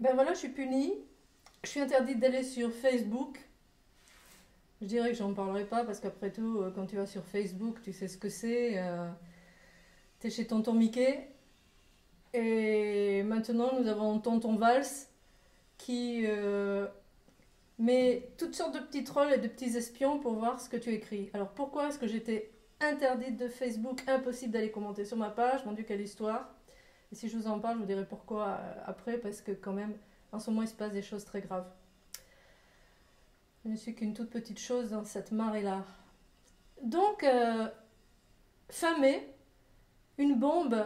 Ben voilà, je suis punie. Je suis interdite d'aller sur Facebook. Je dirais que j'en parlerai pas parce qu'après tout, quand tu vas sur Facebook, tu sais ce que c'est. T'es chez Tonton Mickey. Et maintenant, nous avons Tonton Valls qui met toutes sortes de petits trolls et de petits espions pour voir ce que tu écris. Alors pourquoi est-ce que j'étais interdite de Facebook, impossible d'aller commenter sur ma page? Mon Dieu, quelle histoire! Et si je vous en parle, je vous dirai pourquoi après, parce que quand même, en ce moment, il se passe des choses très graves. Je ne suis qu'une toute petite chose dans cette marée-là. Donc, fin mai, une bombe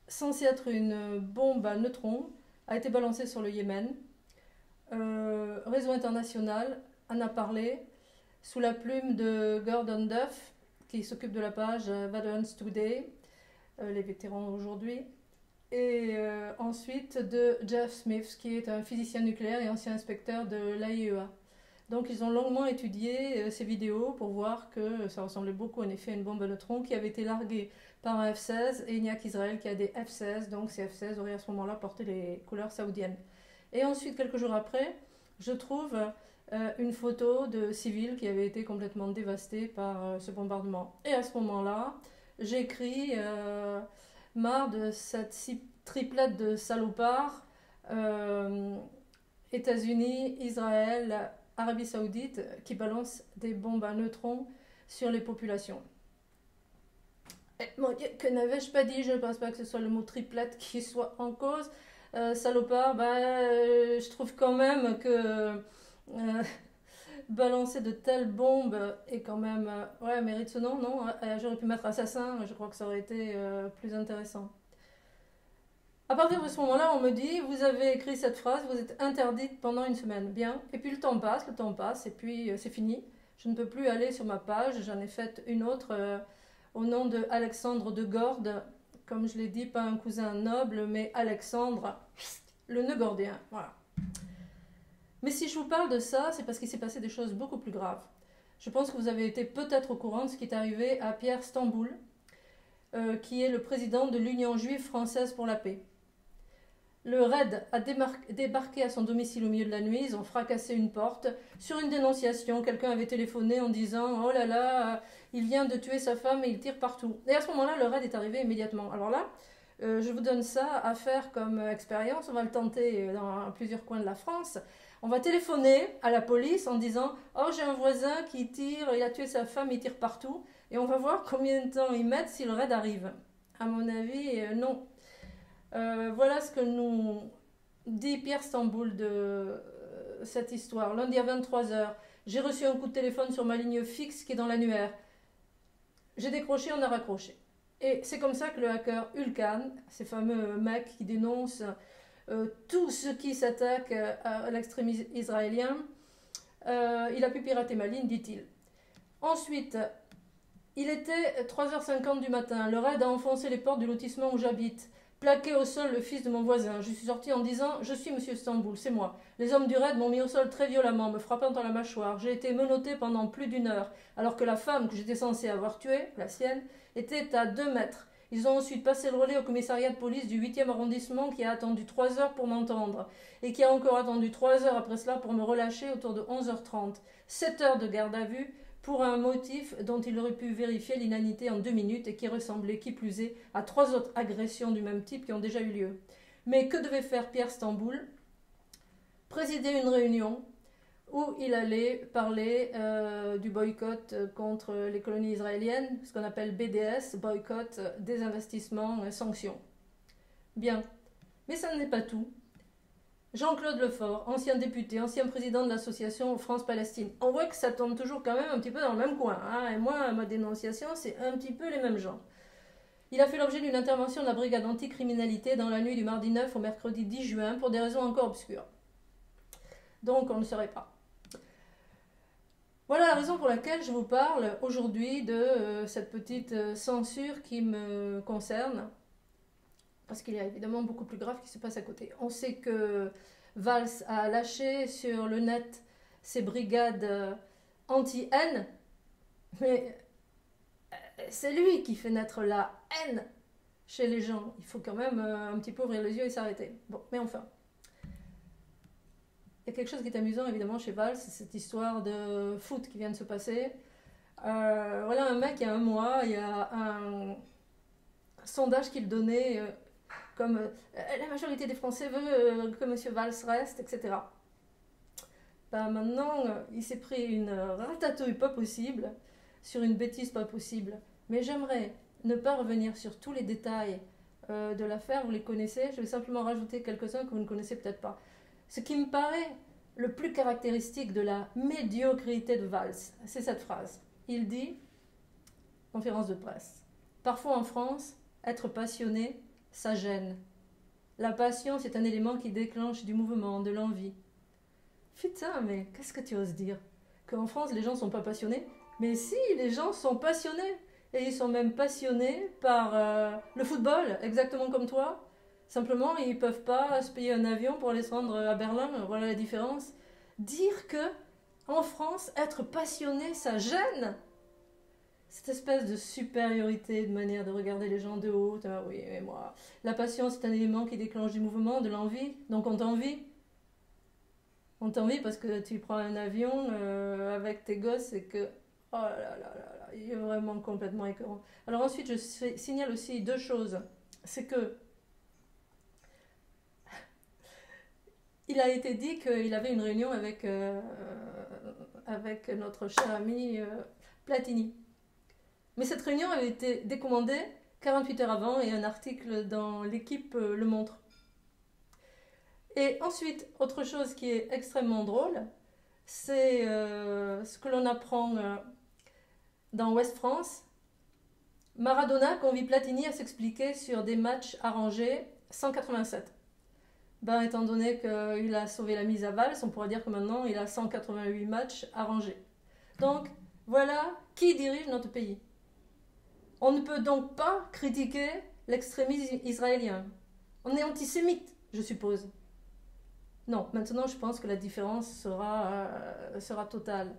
censée être une bombe à neutrons a été balancée sur le Yémen. Réseau international en a parlé sous la plume de Gordon Duff, qui s'occupe de la page Veterans Today, les vétérans aujourd'hui, et ensuite de Jeff Smith, qui est un physicien nucléaire et ancien inspecteur de l'AIEA. Donc ils ont longuement étudié ces vidéos pour voir que ça ressemblait beaucoup en effet à une bombe à neutrons qui avait été larguée par un F-16 et il n'y a qu'Israël qui a des F-16, donc ces F-16 auraient à ce moment-là porté les couleurs saoudiennes. Et ensuite, quelques jours après, je trouve une photo de civils qui avaient été complètement dévastés par ce bombardement. Et à ce moment-là, j'écris marre de cette triplette de salopards, États-Unis, Israël, Arabie Saoudite, qui balancent des bombes à neutrons sur les populations. Et, bon, que n'avais-je pas dit? Je ne pense pas que ce soit le mot triplette qui soit en cause. Salopard, je trouve quand même que balancer de telles bombes est quand même... ouais, mérite ce nom, non? J'aurais pu mettre assassin, je crois que ça aurait été plus intéressant. À partir de ce moment-là, on me dit, vous avez écrit cette phrase, vous êtes interdite pendant une semaine. Bien. Et puis le temps passe, et puis c'est fini. Je ne peux plus aller sur ma page. J'en ai fait une autre au nom de Alexandre de Gordes. Comme je l'ai dit, pas un cousin noble, mais Alexandre, le Neugordien. Voilà. Mais si je vous parle de ça, c'est parce qu'il s'est passé des choses beaucoup plus graves. Je pense que vous avez été peut-être au courant de ce qui est arrivé à Pierre Stamboul, qui est le président de l'Union juive française pour la paix. Le raid a débarqué à son domicile au milieu de la nuit, ils ont fracassé une porte. Sur une dénonciation, quelqu'un avait téléphoné en disant « Oh là là, il vient de tuer sa femme et il tire partout ». Et à ce moment-là, le raid est arrivé immédiatement. Alors là, je vous donne ça à faire comme expérience, on va le tenter dans plusieurs coins de la France. On va téléphoner à la police en disant « Oh, j'ai un voisin qui tire, il a tué sa femme, il tire partout ». Et on va voir combien de temps ils mettent si le raid arrive. À mon avis, non. Voilà ce que nous dit Pierre Stamboul de cette histoire. Lundi à 23h, j'ai reçu un coup de téléphone sur ma ligne fixe qui est dans l'annuaire. J'ai décroché, on a raccroché. Et c'est comme ça que le hacker Ulcan, ces fameux mecs qui dénoncent tout ce qui s'attaque à l'extrémisme israélien, il a pu pirater ma ligne, dit-il. Ensuite, il était 3h50 du matin. Le raid a enfoncé les portes du lotissement où j'habite. Plaqué au sol le fils de mon voisin. Je suis sorti en disant « Je suis monsieur Stamboul, c'est moi ». Les hommes du raid m'ont mis au sol très violemment, me frappant dans la mâchoire. J'ai été menotté pendant plus d'une heure, alors que la femme que j'étais censé avoir tuée, la sienne, était à 2 mètres. Ils ont ensuite passé le relais au commissariat de police du 8e arrondissement qui a attendu 3 heures pour m'entendre et qui a encore attendu 3 heures après cela pour me relâcher autour de 11h30. 7 heures de garde à vue pour un motif dont il aurait pu vérifier l'inanité en 2 minutes et qui ressemblait, qui plus est, à 3 autres agressions du même type qui ont déjà eu lieu. Mais que devait faire Pierre Stamboul? Présider une réunion où il allait parler du boycott contre les colonies israéliennes, ce qu'on appelle BDS, boycott, désinvestissement, sanctions. Bien, mais ça n'est pas tout. Jean-Claude Lefort, ancien député, ancien président de l'association France-Palestine. On voit que ça tombe toujours quand même un petit peu dans le même coin. Hein, et moi, ma dénonciation, c'est un petit peu les mêmes gens. Il a fait l'objet d'une intervention de la brigade anticriminalité dans la nuit du mardi 9 au mercredi 10 juin pour des raisons encore obscures. Donc, on ne saurait pas. Voilà la raison pour laquelle je vous parle aujourd'hui de cette petite censure qui me concerne. Parce qu'il y a évidemment beaucoup plus grave qui se passe à côté. On sait que Valls a lâché sur le net ses brigades anti-haine, mais c'est lui qui fait naître la haine chez les gens. Il faut quand même un petit peu ouvrir les yeux et s'arrêter. Bon, mais enfin. il y a quelque chose qui est amusant évidemment chez Valls, c'est cette histoire de foot qui vient de se passer. Voilà un mec, il y a un mois, il y a un sondage qu'il donnait comme la majorité des Français veut que M. Valls reste, etc. Ben maintenant, il s'est pris une ratatouille pas possible, sur une bêtise pas possible. Mais j'aimerais ne pas revenir sur tous les détails de l'affaire, vous les connaissez, je vais simplement rajouter quelques-uns que vous ne connaissez peut-être pas. Ce qui me paraît le plus caractéristique de la médiocrité de Valls, c'est cette phrase. Il dit, conférence de presse, parfois en France, être passionné, ça gêne. La passion, c'est un élément qui déclenche du mouvement, de l'envie. Putain, mais qu'est-ce que tu oses dire? Qu'en France, les gens ne sont pas passionnés? Mais si, les gens sont passionnés. Et ils sont même passionnés par le football, exactement comme toi. Simplement, ils ne peuvent pas se payer un avion pour aller se rendre à Berlin. Voilà la différence. Dire que, en France, être passionné, ça gêne. Cette espèce de supériorité, de manière de regarder les gens de haut. Ah oui, mais moi, la passion, c'est un élément qui déclenche du mouvement, de l'envie. Donc on t'envie. On t'envie parce que tu prends un avion avec tes gosses et que... Oh là là là là, il est vraiment complètement écœurant. Alors ensuite, je signale aussi deux choses. C'est que il a été dit qu'il avait une réunion avec notre cher ami Platini. Mais cette réunion avait été décommandée 48 heures avant et un article dans l'équipe le montre. Et ensuite, autre chose qui est extrêmement drôle, c'est ce que l'on apprend dans Ouest France. Maradona convie Platini à s'expliquer sur des matchs arrangés 187. Ben, étant donné qu'il a sauvé la mise à Valls, on pourrait dire que maintenant il a 188 matchs arrangés. Donc, voilà qui dirige notre pays. On ne peut donc pas critiquer l'extrémisme israélien. On est antisémite, je suppose. Non, maintenant je pense que la différence sera totale.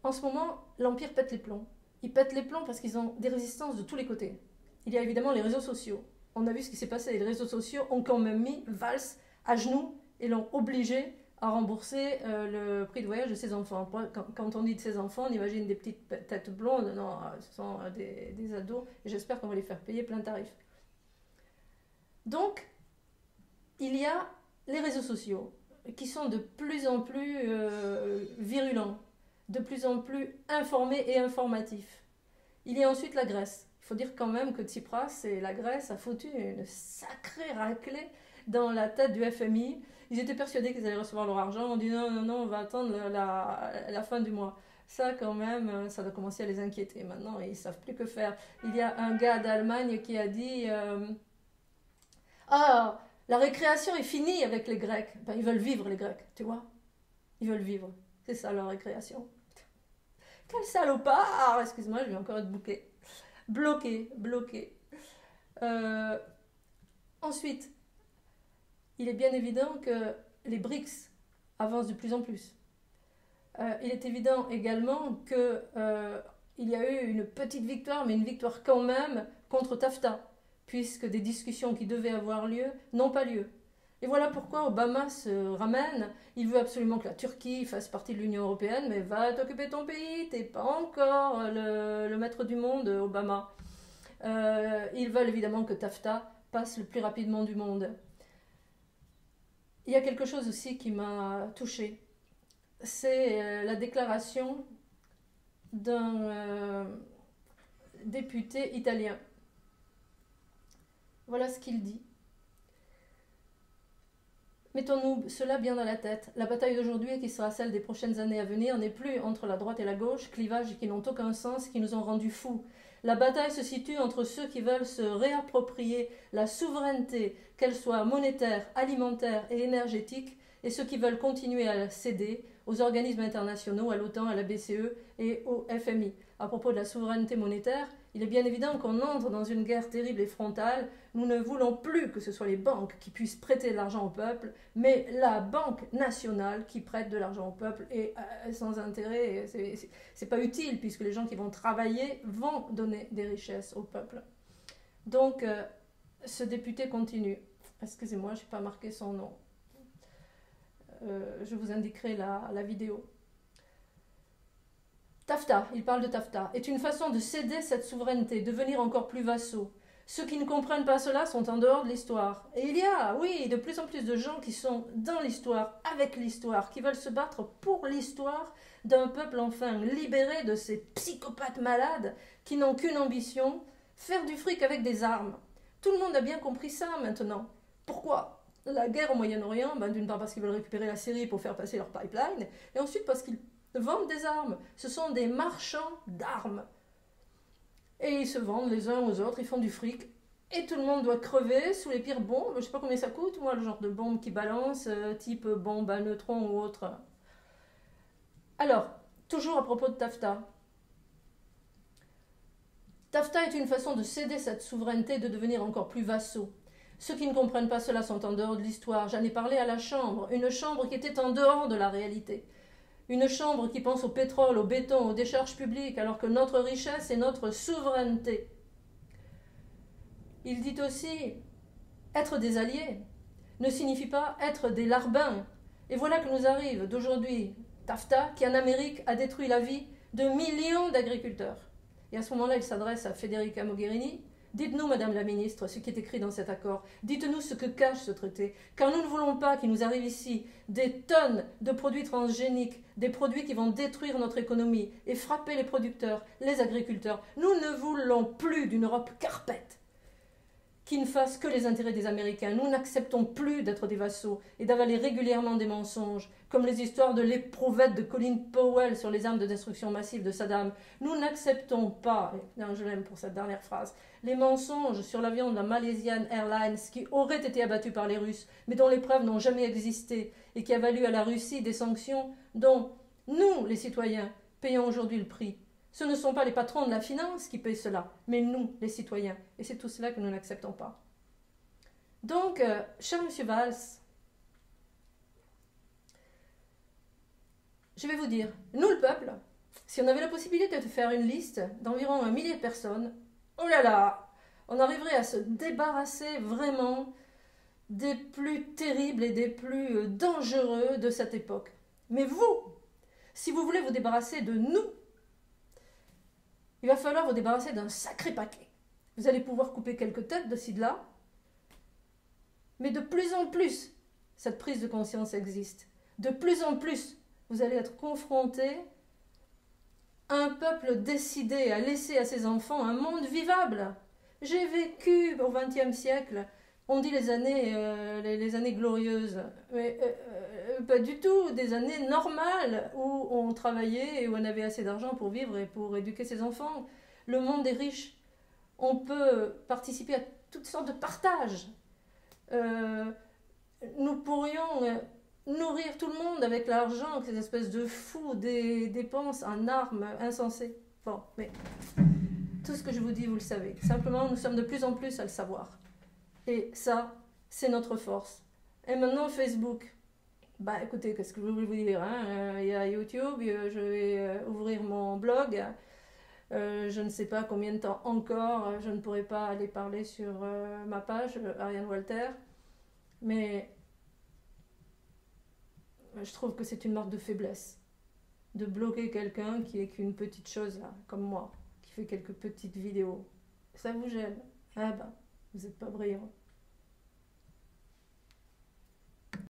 En ce moment, l'Empire pète les plombs. Ils pètent les plombs parce qu'ils ont des résistances de tous les côtés. Il y a évidemment les réseaux sociaux. On a vu ce qui s'est passé. Les réseaux sociaux ont quand même mis Valls à genoux et l'ont obligé à rembourser le prix de voyage de ses enfants. Quand on dit de ses enfants, on imagine des petites têtes blondes. Non, ce sont des ados et j'espère qu'on va les faire payer plein tarif. Donc, il y a les réseaux sociaux qui sont de plus en plus virulents, de plus en plus informés et informatifs. Il y a ensuite la Grèce. Il faut dire quand même que Tsipras et la Grèce a foutu une sacrée raclée dans la tête du FMI. Ils étaient persuadés qu'ils allaient recevoir leur argent. On dit non, non, non, on va attendre la fin du mois. Ça, quand même, ça doit commencer à les inquiéter. Maintenant, ils ne savent plus que faire. Il y a un gars d'Allemagne qui a dit ah, la récréation est finie avec les Grecs. Ben, ils veulent vivre, les Grecs, tu vois. Ils veulent vivre. C'est ça, leur récréation. Quel salopard! Excuse-moi, je vais encore être bloqué. Ensuite, il est bien évident que les BRICS avancent de plus en plus. Il est évident également qu'il y a eu une petite victoire, mais une victoire quand même contre TAFTA, puisque des discussions qui devaient avoir lieu n'ont pas lieu. Et voilà pourquoi Obama se ramène. Il veut absolument que la Turquie fasse partie de l'Union européenne, mais va t'occuper de ton pays, t'es pas encore le maître du monde, Obama. Ils veulent évidemment que TAFTA passe le plus rapidement du monde. Il y a quelque chose aussi qui m'a touchée. C'est la déclaration d'un député italien. Voilà ce qu'il dit. Mettons-nous cela bien dans la tête. La bataille d'aujourd'hui et qui sera celle des prochaines années à venir n'est plus entre la droite et la gauche, clivages qui n'ont aucun sens, qui nous ont rendus fous. La bataille se situe entre ceux qui veulent se réapproprier la souveraineté, qu'elle soit monétaire, alimentaire et énergétique, et ceux qui veulent continuer à céder aux organismes internationaux, à l'OTAN, à la BCE et au FMI. À propos de la souveraineté monétaire, il est bien évident qu'on entre dans une guerre terrible et frontale. Nous ne voulons plus que ce soit les banques qui puissent prêter de l'argent au peuple, mais la Banque nationale qui prête de l'argent au peuple et sans intérêt. C'est pas utile puisque les gens qui vont travailler vont donner des richesses au peuple. Donc, ce député continue. Excusez-moi, je n'ai pas marqué son nom. Je vous indiquerai la vidéo. TAFTA, il parle de TAFTA, est une façon de céder cette souveraineté, devenir encore plus vassaux. Ceux qui ne comprennent pas cela sont en dehors de l'histoire. Et il y a, oui, de plus en plus de gens qui sont dans l'histoire, avec l'histoire, qui veulent se battre pour l'histoire d'un peuple enfin libéré de ces psychopathes malades qui n'ont qu'une ambition, faire du fric avec des armes. Tout le monde a bien compris ça maintenant. Pourquoi ? La guerre au Moyen-Orient, d'une part parce qu'ils veulent récupérer la Syrie pour faire passer leur pipeline, et ensuite parce qu'ils vendent des armes. Ce sont des marchands d'armes. Et ils se vendent les uns aux autres, ils font du fric. Et tout le monde doit crever sous les pires bombes. Je ne sais pas combien ça coûte, moi, le genre de bombe qui balance, type bombe à neutrons ou autre. Alors, toujours à propos de TAFTA. TAFTA est une façon de céder cette souveraineté, de devenir encore plus vassaux. Ceux qui ne comprennent pas cela sont en dehors de l'histoire. J'en ai parlé à la Chambre, une Chambre qui était en dehors de la réalité. Une Chambre qui pense au pétrole, au béton, aux décharges publiques, alors que notre richesse est notre souveraineté. Il dit aussi, être des alliés ne signifie pas être des larbins. Et voilà que nous arrive d'aujourd'hui TAFTA, qui en Amérique a détruit la vie de millions d'agriculteurs. Et à ce moment-là, il s'adresse à Federica Mogherini. Dites-nous, Madame la Ministre, ce qui est écrit dans cet accord. Dites-nous ce que cache ce traité. Car nous ne voulons pas qu'il nous arrive ici des tonnes de produits transgéniques, des produits qui vont détruire notre économie et frapper les producteurs, les agriculteurs. Nous ne voulons plus d'une Europe carpette qui ne fasse que les intérêts des Américains. Nous n'acceptons plus d'être des vassaux et d'avaler régulièrement des mensonges, comme les histoires de l'éprouvette de Colin Powell sur les armes de destruction massive de Saddam. Nous n'acceptons pas, je l'aime pour cette dernière phrase, les mensonges sur l'avion de la Malaysian Airlines qui aurait été abattu par les Russes, mais dont les preuves n'ont jamais existé et qui a valu à la Russie des sanctions dont nous, les citoyens, payons aujourd'hui le prix. Ce ne sont pas les patrons de la finance qui paient cela, mais nous, les citoyens. Et c'est tout cela que nous n'acceptons pas. Donc, cher M. Valls, je vais vous dire, nous le peuple, si on avait la possibilité de faire une liste d'environ 1 millier de personnes, oh là là, on arriverait à se débarrasser vraiment des plus terribles et des plus dangereux de cette époque. Mais vous, si vous voulez vous débarrasser de nous, il va falloir vous débarrasser d'un sacré paquet. Vous allez pouvoir couper quelques têtes de ci de là, mais de plus en plus, cette prise de conscience existe. De plus en plus, vous allez être confrontés à un peuple décidé à laisser à ses enfants un monde vivable. J'ai vécu au XXe siècle, on dit les années glorieuses, mais pas du tout, des années normales où on travaillait et où on avait assez d'argent pour vivre et pour éduquer ses enfants. Le monde est riche, on peut participer à toutes sortes de partages. Nous pourrions nourrir tout le monde avec l'argent que ces espèces de fous dépensent en armes insensées. Bon, mais tout ce que je vous dis, vous le savez. Simplement, nous sommes de plus en plus à le savoir. Et ça, c'est notre force. Et maintenant, Facebook. Bah écoutez, qu'est-ce que je voulais vous dire, hein, il y a YouTube, je vais ouvrir mon blog. Je ne sais pas combien de temps encore, je ne pourrai pas aller parler sur ma page, Ariane Walter. Mais je trouve que c'est une marque de faiblesse de bloquer quelqu'un qui est qu'une petite chose là, comme moi, qui fait quelques petites vidéos. Ça vous gêne? Ah ben, vous n'êtes pas brillant.